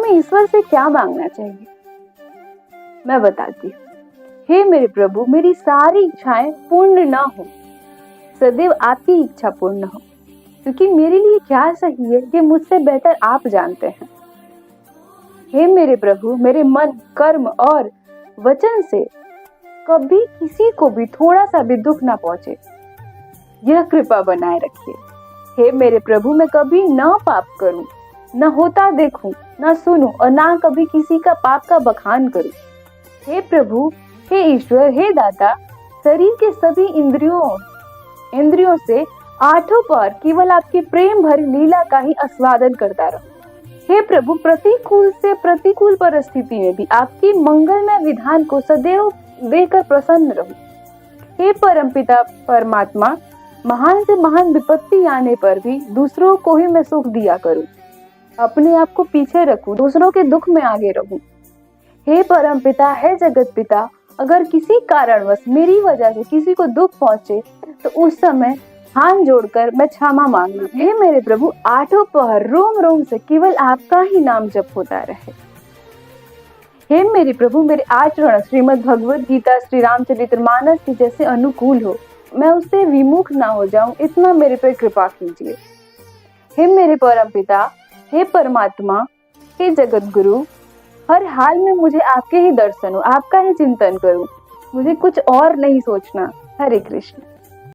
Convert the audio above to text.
हमें ईश्वर से क्या मांगना चाहिए? मैं बताती हूँ। हे मेरे प्रभु, मेरी सारी इच्छाएं पूर्ण ना हो, सदैव आपकी इच्छा पूर्ण हो, क्योंकि मेरे लिए क्या सही है ये मुझसे बेहतर आप जानते हैं। हे मेरे प्रभु, मेरे मन, कर्म और वचन से कभी किसी को भी थोड़ा सा भी दुख ना पहुंचे, यह कृपा बनाए रखिए। हे मेरे प्रभु, मैं कभी ना पाप करूं, न होता देखूं, न सुनूं और ना कभी किसी का पाप का बखान करूं। हे प्रभु, हे ईश्वर, हे दाता, शरीर के सभी इंद्रियों से आठों पर केवल आपकी प्रेम भरी लीला का ही आस्वादन करता रहूं। हे प्रभु, प्रतिकूल से प्रतिकूल परिस्थिति में भी आपकी मंगलमय विधान को सदैव देकर प्रसन्न रहूं। हे परमपिता परमात्मा, महान से महान विपत्ति आने पर भी दूसरों को ही मैं सुख दिया करूं, अपने आप को पीछे रखूं, दूसरों के दुख में आगे रहूं। हे परमपिता, हे जगत पिता, अगर किसी कारणवश मेरी वजह से किसी को दुख पहुंचे तो उस समय हाथ जोड़कर मैं क्षमा मांगू। हे मेरे प्रभु, आठों पहर रोम रोम से केवल आपका ही नाम जप होता रहे। हे मेरे प्रभु, मेरे आचरण श्रीमद् भगवद गीता, श्री रामचरितमानस के जैसे अनुकूल हो, मैं उससे विमुख ना हो जाऊं, इतना मेरे पे कृपा कीजिए। हे मेरे परम पिता, हे परमात्मा, हे जगत गुरु, हर हाल में मुझे आपके ही दर्शन हो, आपका ही चिंतन करूं, मुझे कुछ और नहीं सोचना। हरे कृष्ण।